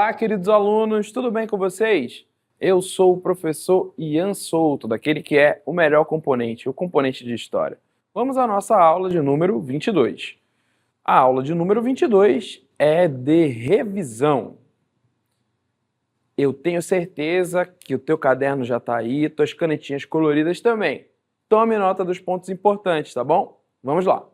Olá, queridos alunos, tudo bem com vocês? Eu sou o professor Ian Souto, daquele que é o melhor componente, o componente de História. Vamos à nossa aula de número 22. A aula de número 22 é de revisão. Eu tenho certeza que o teu caderno já está aí, tuas canetinhas coloridas também. Tome nota dos pontos importantes, tá bom? Vamos lá!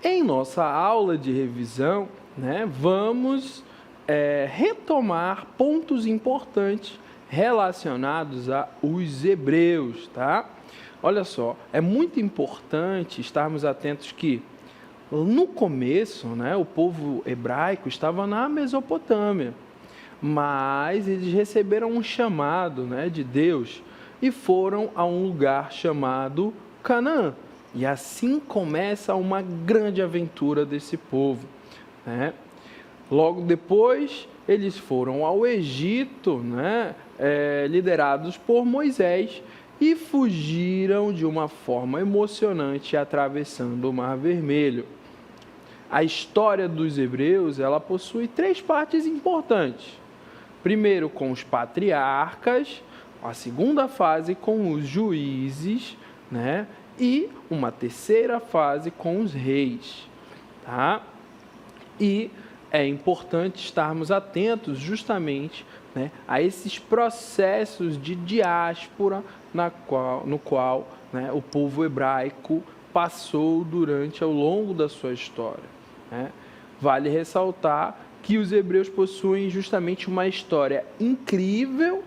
Em nossa aula de revisão, vamos retomar pontos importantes relacionados aos hebreus, tá? Olha só, é muito importante estarmos atentos que no começo, o povo hebraico estava na Mesopotâmia, mas eles receberam um chamado, de Deus e foram a um lugar chamado Canaã. E assim começa uma grande aventura desse povo. Logo depois, eles foram ao Egito, liderados por Moisés, e fugiram de uma forma emocionante atravessando o Mar Vermelho. A história dos hebreus ela possui 3 partes importantes. Primeiro com os patriarcas, a segunda fase com os juízes, e uma terceira fase com os reis. Tá? E é importante estarmos atentos justamente a esses processos de diáspora no qual o povo hebraico passou ao longo da sua história. Vale ressaltar que os hebreus possuem justamente uma história incrível,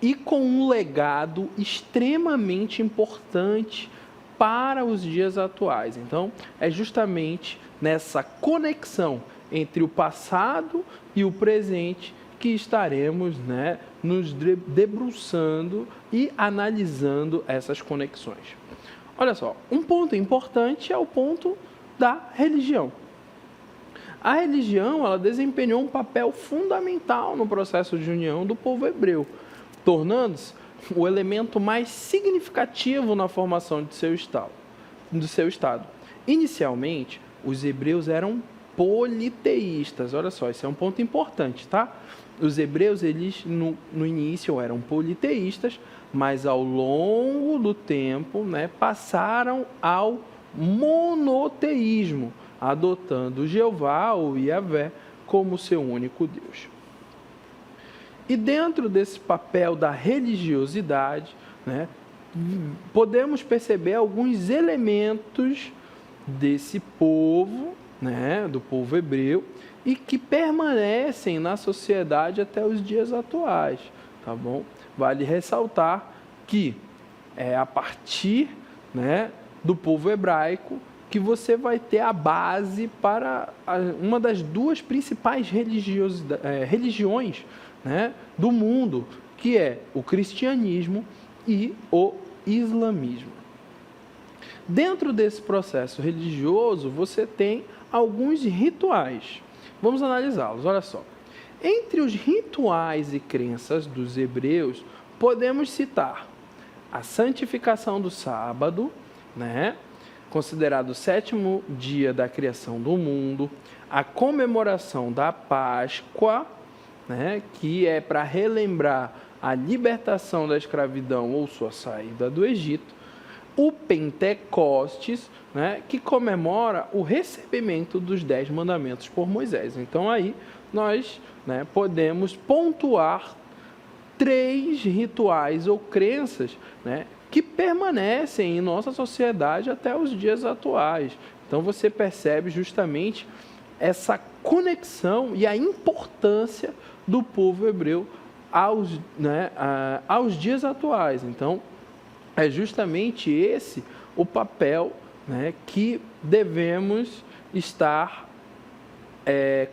e com um legado extremamente importante para os dias atuais. Então, é justamente nessa conexão entre o passado e o presente que estaremos nos debruçando e analisando essas conexões. Olha só, um ponto importante é o ponto da religião. A religião ela desempenhou um papel fundamental no processo de união do povo hebreu, tornando-se o elemento mais significativo na formação do seu estado. Inicialmente, os hebreus eram politeístas. Olha só, esse é um ponto importante, tá? Os hebreus, eles no início eram politeístas, mas ao longo do tempo, passaram ao monoteísmo, adotando Jeová ou Yahvé como seu único Deus. E dentro desse papel da religiosidade, podemos perceber alguns elementos desse povo, do povo hebreu, e que permanecem na sociedade até os dias atuais, tá bom? Vale ressaltar que é a partir do povo hebraico que você vai ter a base para uma das 2 principais religiões do mundo, que é o cristianismo e o islamismo. Dentro desse processo religioso, você tem alguns rituais. Vamos analisá-los, olha só. Entre os rituais e crenças dos hebreus, podemos citar a santificação do sábado, considerado o 7º dia da criação do mundo, a comemoração da Páscoa, que é para relembrar a libertação da escravidão ou sua saída do Egito, o Pentecostes, que comemora o recebimento dos 10 mandamentos por Moisés. Então aí nós podemos pontuar 3 rituais ou crenças que permanecem em nossa sociedade até os dias atuais. Então você percebe justamente essa conexão e a importância do povo hebreu aos dias atuais. Então, é justamente esse o papel que devemos estar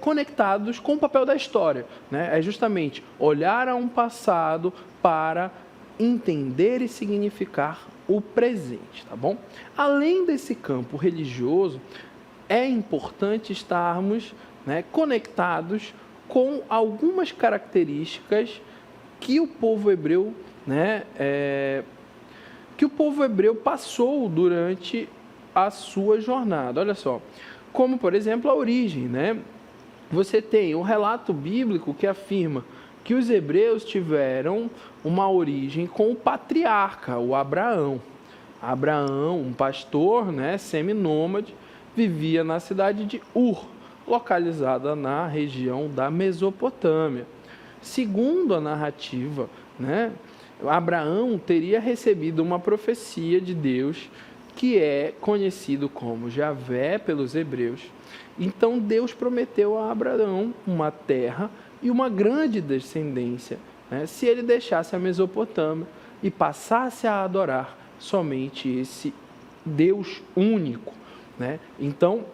conectados com o papel da história. É justamente olhar a um passado para entender e significar o presente, tá bom? Além desse campo religioso, é importante estarmos conectados com algumas características que o povo hebreu que o povo hebreu passou durante a sua jornada. Olha só, como por exemplo a origem, né? Você tem um relato bíblico que afirma que os hebreus tiveram uma origem com o patriarca, o Abraão. Abraão, um pastor, né, seminômade, vivia na cidade de Ur, localizada na região da Mesopotâmia. Segundo a narrativa, né, Abraão teria recebido uma profecia de Deus, que é conhecido como Javé pelos hebreus. Então Deus prometeu a Abraão uma terra e uma grande descendência, né, se ele deixasse a Mesopotâmia e passasse a adorar somente esse Deus único, né? Então,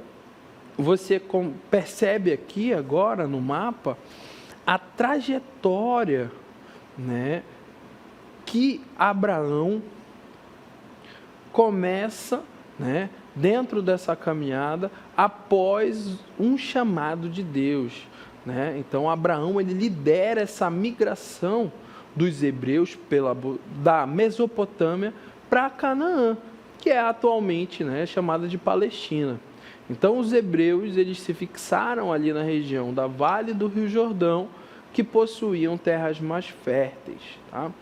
você percebe aqui agora no mapa a trajetória, né, que Abraão começa, né, dentro dessa caminhada após um chamado de Deus, né? Então Abraão ele lidera essa migração dos hebreus da Mesopotâmia para Canaã, que é atualmente, né, chamada de Palestina. Então os hebreus eles se fixaram ali na região da Vale do Rio Jordão, que possuíam terras mais férteis. Tá?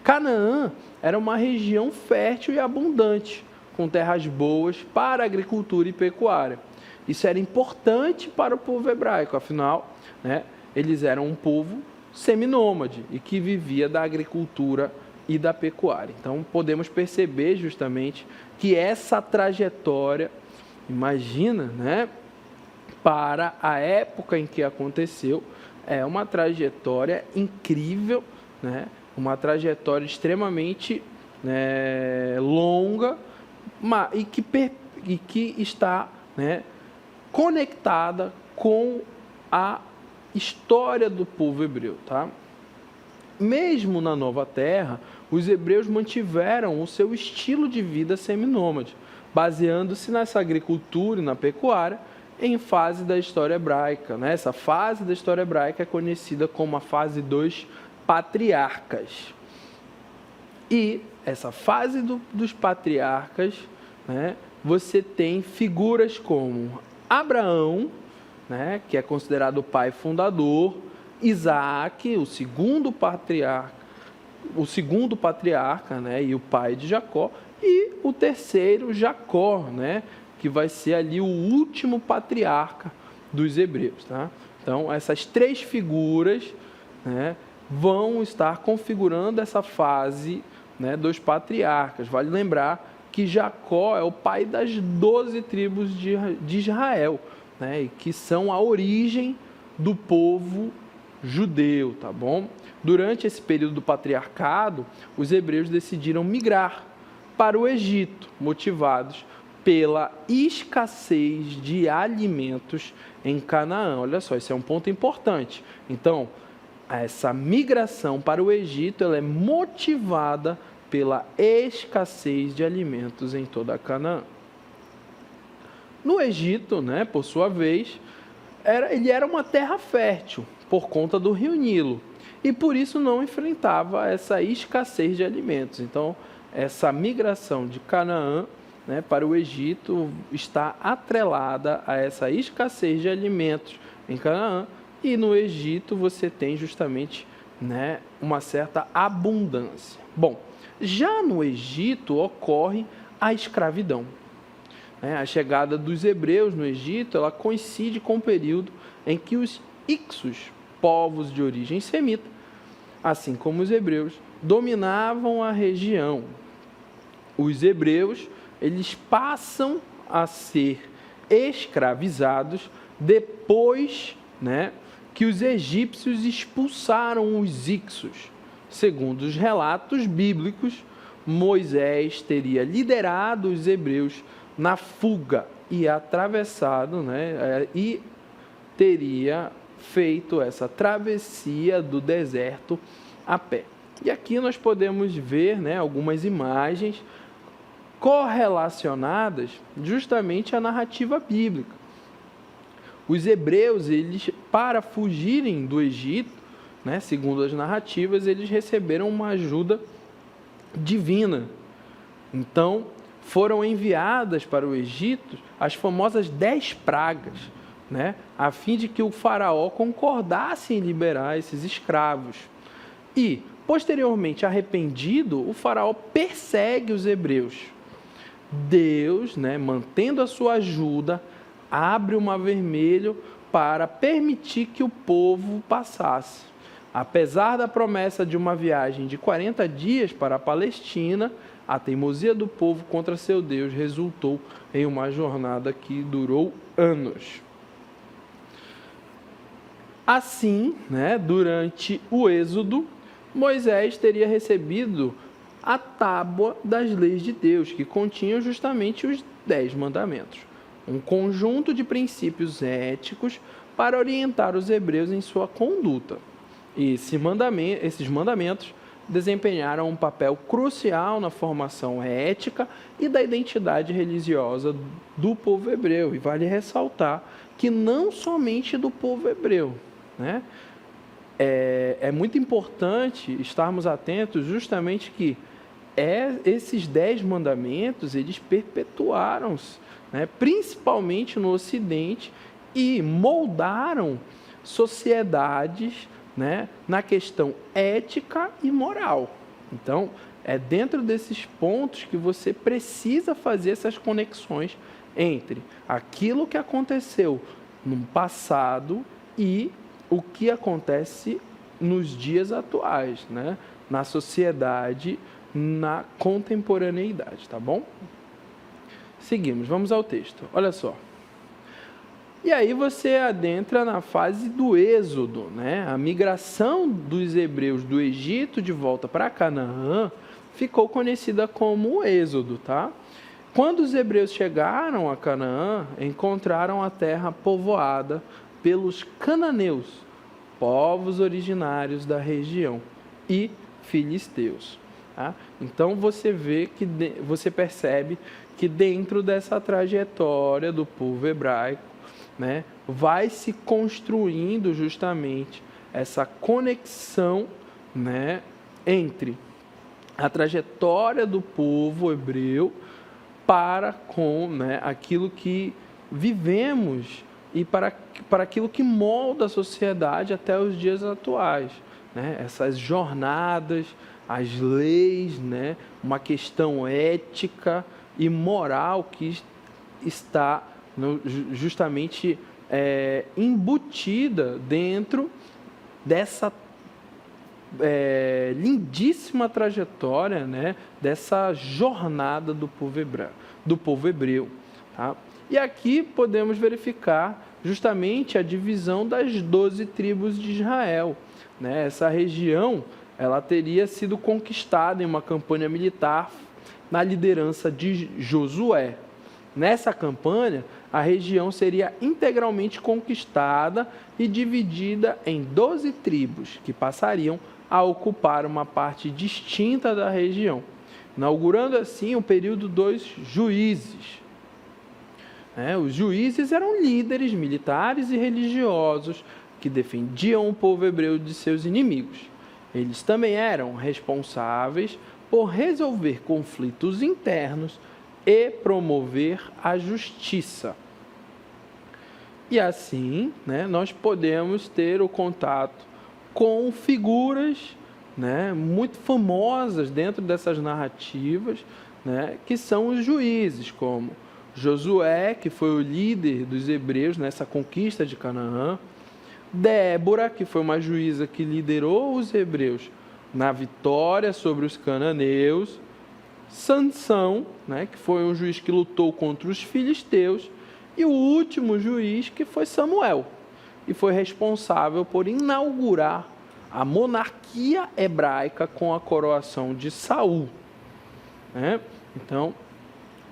Canaã era uma região fértil e abundante, com terras boas para agricultura e pecuária. Isso era importante para o povo hebraico, afinal, né, eles eram um povo seminômade e que vivia da agricultura e da pecuária. Então, podemos perceber justamente que essa trajetória, imagina, né, para a época em que aconteceu, é uma trajetória incrível, né, uma trajetória extremamente longa e que está, né, conectada com a história do povo hebreu. Tá? Mesmo na Nova Terra, os hebreus mantiveram o seu estilo de vida seminômade, baseando-se nessa agricultura e na pecuária em fase da história hebraica. Né? Essa fase da história hebraica é conhecida como a fase dos patriarcas. E essa fase dos patriarcas, né, você tem figuras como Abraão, né, que é considerado o pai fundador, Isaac, o segundo patriarca, né, e o pai de Jacó, e o terceiro, Jacó, né, que vai ser ali o último patriarca dos hebreus. Tá? Então, essas três figuras, né, vão estar configurando essa fase, né, dos patriarcas. Vale lembrar que Jacó é o pai das 12 tribos de Israel, né, e que são a origem do povo judeu, tá bom? Durante esse período do patriarcado, os hebreus decidiram migrar para o Egito, motivados pela escassez de alimentos em Canaã. Olha só, esse é um ponto importante. Então, essa migração para o Egito ela é motivada pela escassez de alimentos em toda a Canaã. No Egito, né, por sua vez, ele era uma terra fértil por conta do rio Nilo e por isso não enfrentava essa escassez de alimentos. Então, essa migração de Canaã, né, para o Egito está atrelada a essa escassez de alimentos em Canaã, e no Egito você tem justamente, né, uma certa abundância. Bom, já no Egito ocorre a escravidão. A chegada dos hebreus no Egito ela coincide com o período em que os Hicsos, povos de origem semita, assim como os hebreus, dominavam a região. Os hebreus eles passam a ser escravizados depois, né, que os egípcios expulsaram os Hicsos. Segundo os relatos bíblicos, Moisés teria liderado os hebreus na fuga e atravessado, né, e teria feito essa travessia do deserto a pé. E aqui nós podemos ver, né, algumas imagens correlacionadas justamente à narrativa bíblica. Os hebreus, eles, para fugirem do Egito, né, segundo as narrativas, eles receberam uma ajuda divina. Então, foram enviadas para o Egito as famosas 10 pragas, né, a fim de que o faraó concordasse em liberar esses escravos. E, posteriormente arrependido, o faraó persegue os hebreus. Deus, né, mantendo a sua ajuda, abre o mar vermelho para permitir que o povo passasse. Apesar da promessa de uma viagem de 40 dias para a Palestina, a teimosia do povo contra seu Deus resultou em uma jornada que durou anos. Assim, né, durante o Êxodo, Moisés teria recebido a tábua das leis de Deus, que continham justamente os 10 mandamentos. Um conjunto de princípios éticos para orientar os hebreus em sua conduta. E esses mandamentos desempenharam um papel crucial na formação ética e da identidade religiosa do povo hebreu. E vale ressaltar que não somente do povo hebreu, né? É muito importante estarmos atentos justamente que esses 10 mandamentos, eles perpetuaram-se, né, principalmente no Ocidente, e moldaram sociedades, né, na questão ética e moral. Então, é dentro desses pontos que você precisa fazer essas conexões entre aquilo que aconteceu no passado e o que acontece nos dias atuais, né, na sociedade, na contemporaneidade, tá bom? Seguimos, vamos ao texto. Olha só. E aí você adentra na fase do Êxodo, né? A migração dos hebreus do Egito de volta para Canaã ficou conhecida como o Êxodo, tá? Quando os hebreus chegaram a Canaã, encontraram a terra povoada pelos cananeus, povos originários da região, e filisteus. Tá? Então você percebe que dentro dessa trajetória do povo hebraico, né, vai se construindo justamente essa conexão, né, entre a trajetória do povo hebreu para com, né, aquilo que vivemos e para aquilo que molda a sociedade até os dias atuais, né? Essas jornadas, as leis, né? Uma questão ética e moral que está justamente embutida dentro dessa lindíssima trajetória, né? Dessa jornada do povo hebreu, tá? E aqui podemos verificar justamente a divisão das 12 tribos de Israel, né? Essa região, ela teria sido conquistada em uma campanha militar na liderança de Josué. Nessa campanha, a região seria integralmente conquistada e dividida em 12 tribos, que passariam a ocupar uma parte distinta da região, inaugurando assim o período dos juízes. Os juízes eram líderes militares e religiosos que defendiam o povo hebreu de seus inimigos. Eles também eram responsáveis por resolver conflitos internos e promover a justiça. E assim, né, nós podemos ter o contato com figuras, né, muito famosas dentro dessas narrativas, né, que são os juízes, como Josué, que foi o líder dos hebreus nessa conquista de Canaã, Débora, que foi uma juíza que liderou os hebreus na vitória sobre os cananeus, Sansão, né, que foi um juiz que lutou contra os filisteus, e o último juiz, que foi Samuel, e foi responsável por inaugurar a monarquia hebraica com a coroação de Saul. Então,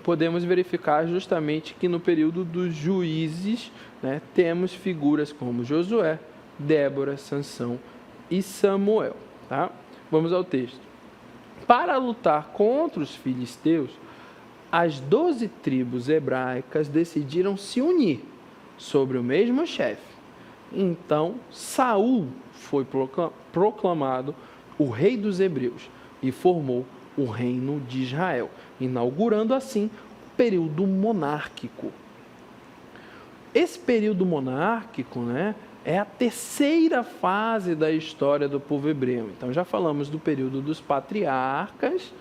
podemos verificar justamente que no período dos juízes, né, temos figuras como Josué, Débora, Sansão e Samuel. Tá? Vamos ao texto. Para lutar contra os filisteus, as 12 tribos hebraicas decidiram se unir sobre o mesmo chefe. Então, Saul foi proclamado o rei dos hebreus e formou o reino de Israel, inaugurando assim o período monárquico. Esse período monárquico, né, é a terceira fase da história do povo hebreu. Então já falamos do período dos patriarcas,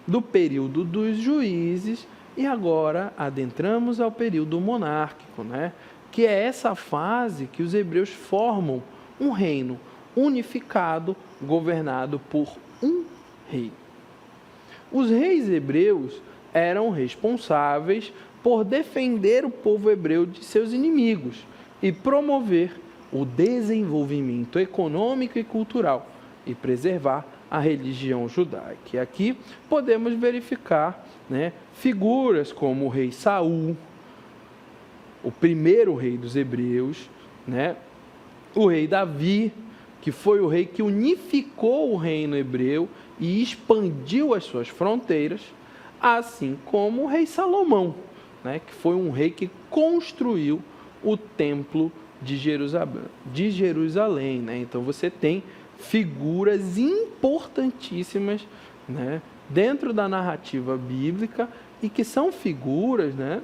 do período dos juízes e agora adentramos ao período monárquico, né, que é essa fase que os hebreus formam um reino unificado, governado por um rei. Os reis hebreus eram responsáveis por defender o povo hebreu de seus inimigos e promover o desenvolvimento econômico e cultural e preservar a religião judaica. E aqui podemos verificar, né, figuras como o rei Saul, o primeiro rei dos hebreus, né, o rei Davi, que foi o rei que unificou o reino hebreu e expandiu as suas fronteiras, assim como o rei Salomão, né, que foi um rei que construiu o templo de Jerusalém. Né? Então você tem figuras importantíssimas, né, dentro da narrativa bíblica e que são figuras, né,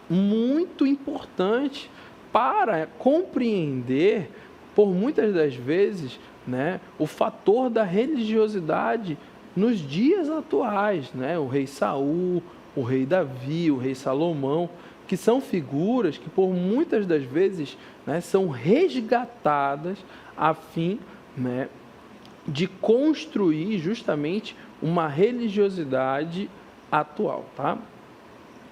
muito importantes para compreender, por muitas das vezes, né, o fator da religiosidade nos dias atuais, né? O rei Saul, o rei Davi, o rei Salomão, que são figuras que por muitas das vezes, né, são resgatadas a fim, né, de construir justamente uma religiosidade atual. Tá?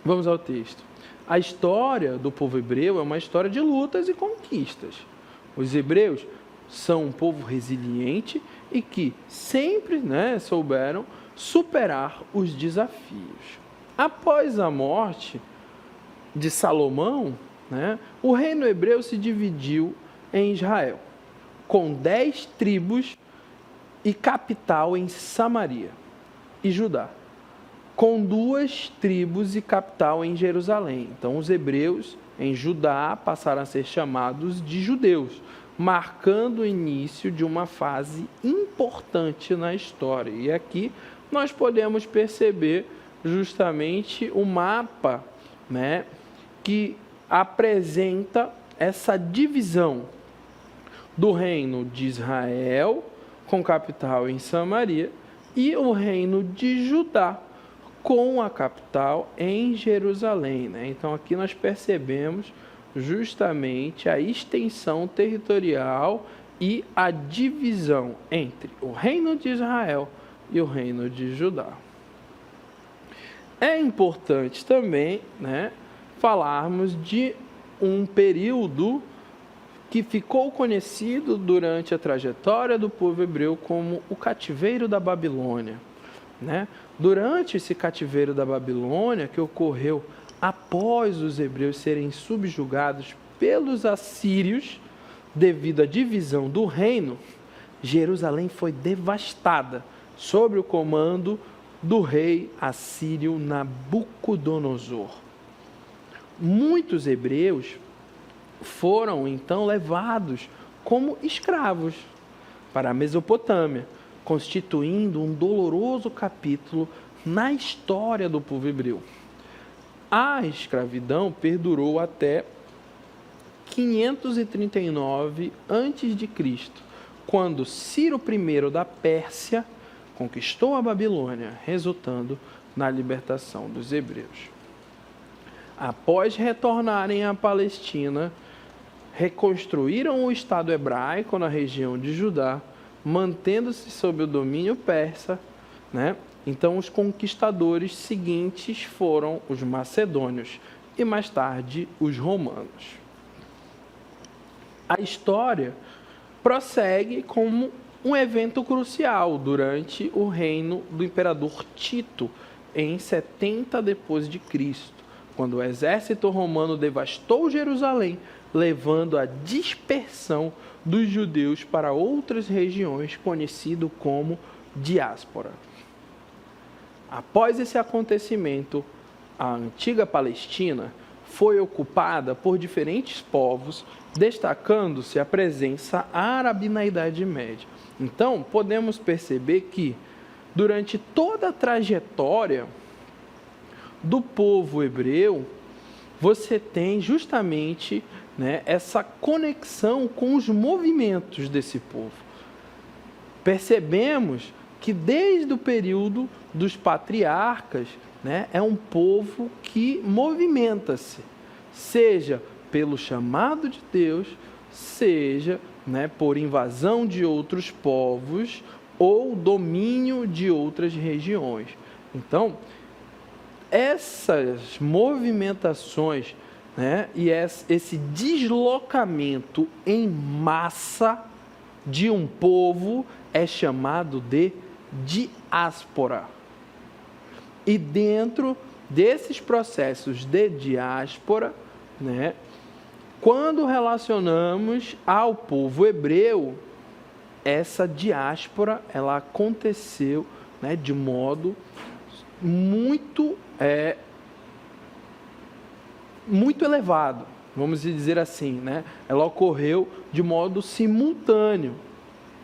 Vamos ao texto. A história do povo hebreu é uma história de lutas e conquistas. Os hebreus são um povo resiliente e que sempre, né, souberam superar os desafios. Após a morte de Salomão, né, o reino hebreu se dividiu em Israel, com 10 tribos e capital em Samaria, e Judá, com 2 tribos e capital em Jerusalém. Então, os hebreus em Judá passaram a ser chamados de judeus, marcando o início de uma fase importante na história. E aqui nós podemos perceber justamente o mapa, né, que apresenta essa divisão do reino de Israel, com capital em Samaria, e o reino de Judá, com a capital em Jerusalém. Né? Então aqui nós percebemos justamente a extensão territorial e a divisão entre o reino de Israel e o reino de Judá. É importante também, né, falarmos de um período que ficou conhecido durante a trajetória do povo hebreu como o cativeiro da Babilônia. Né? Durante esse cativeiro da Babilônia, que ocorreu após os hebreus serem subjugados pelos assírios, devido à divisão do reino, Jerusalém foi devastada sob o comando do rei assírio Nabucodonosor. Muitos hebreus foram então levados como escravos para a Mesopotâmia, constituindo um doloroso capítulo na história do povo hebreu. A escravidão perdurou até 539 a.C., quando Ciro I da Pérsia conquistou a Babilônia, resultando na libertação dos hebreus. Após retornarem à Palestina, reconstruíram o Estado hebraico na região de Judá, mantendo-se sob o domínio persa, né? Então, os conquistadores seguintes foram os macedônios e, mais tarde, os romanos. A história prossegue como um evento crucial durante o reino do imperador Tito, em 70 d.C., quando o exército romano devastou Jerusalém, levando à dispersão dos judeus para outras regiões, conhecido como diáspora. Após esse acontecimento, a antiga Palestina foi ocupada por diferentes povos, destacando-se a presença árabe na Idade Média. Então, podemos perceber que durante toda a trajetória do povo hebreu, você tem justamente, né, essa conexão com os movimentos desse povo. Percebemos que desde o período dos patriarcas, né, é um povo que movimenta-se, seja pelo chamado de Deus, seja, né, por invasão de outros povos ou domínio de outras regiões. Então, essas movimentações, né, e esse deslocamento em massa de um povo é chamado de diáspora. E dentro desses processos de diáspora, né, quando relacionamos ao povo hebreu, essa diáspora ela aconteceu, né, de modo muito elevado, vamos dizer assim, né? Ela ocorreu de modo simultâneo.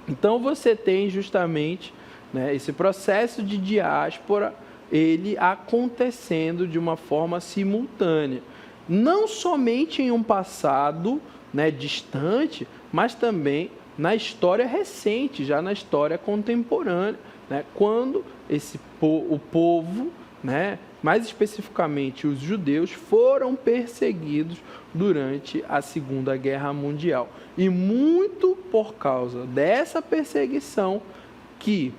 Então você tem justamente, né, esse processo de diáspora, ele acontecendo de uma forma simultânea, não somente em um passado, né, distante, mas também na história recente, já na história contemporânea, né, quando o povo, né, mais especificamente os judeus, foram perseguidos durante a Segunda Guerra Mundial. E muito por causa dessa perseguição que,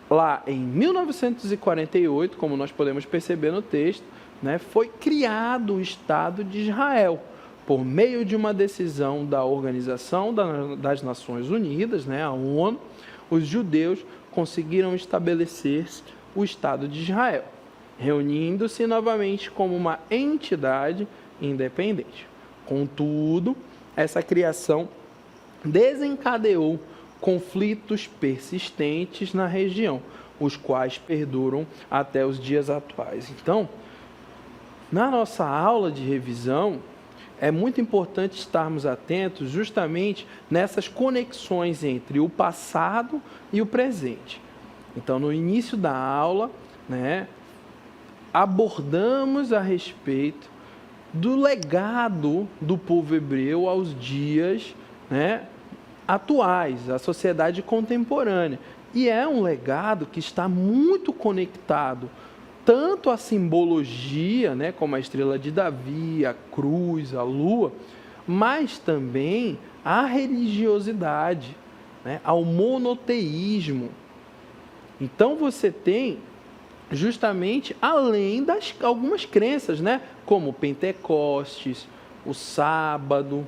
lá em 1948, como nós podemos perceber no texto, né, foi criado o Estado de Israel, por meio de uma decisão da Organização das Nações Unidas, né, a ONU. Os judeus conseguiram estabelecer o Estado de Israel, reunindo-se novamente como uma entidade independente. Contudo, essa criação desencadeou conflitos persistentes na região, os quais perduram até os dias atuais. Então, na nossa aula de revisão, é muito importante estarmos atentos justamente nessas conexões entre o passado e o presente. Então, no início da aula, né, abordamos a respeito do legado do povo hebreu aos dias, né, atuais, à sociedade contemporânea. E é um legado que está muito conectado tanto à simbologia, né, como a estrela de Davi, a cruz, a lua, mas também à religiosidade, né, ao monoteísmo. Então você tem justamente além das algumas crenças, né, como Pentecostes, o sábado,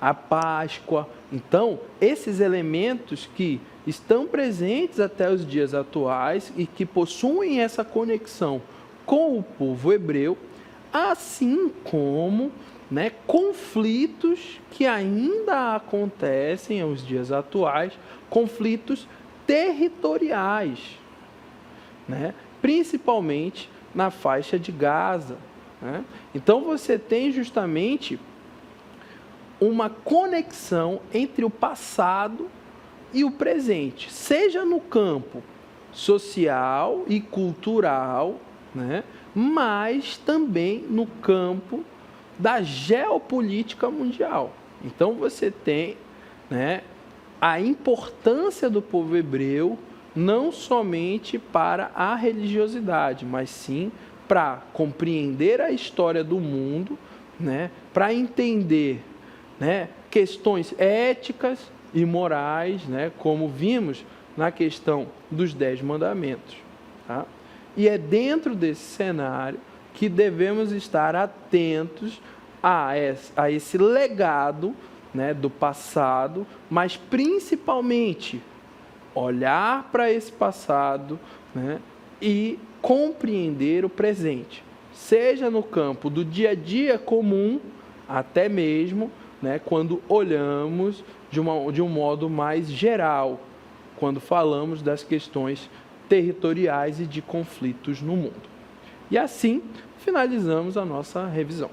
a Páscoa. Então, esses elementos que estão presentes até os dias atuais e que possuem essa conexão com o povo hebreu, assim como, né, conflitos que ainda acontecem aos dias atuais, conflitos territoriais, né, principalmente na faixa de Gaza, né? Então você tem justamente uma conexão entre o passado e o presente, seja no campo social e cultural, né, mas também no campo da geopolítica mundial. Então você tem, né, a importância do povo hebreu não somente para a religiosidade, mas sim para compreender a história do mundo, né, para entender, né, questões éticas e morais, né, como vimos na questão dos 10 mandamentos. Tá? E é dentro desse cenário que devemos estar atentos a esse legado, né, do passado, mas principalmente olhar para esse passado, né, e compreender o presente, seja no campo do dia a dia comum, até mesmo, né, quando olhamos de um modo mais geral, quando falamos das questões territoriais e de conflitos no mundo. E assim finalizamos a nossa revisão.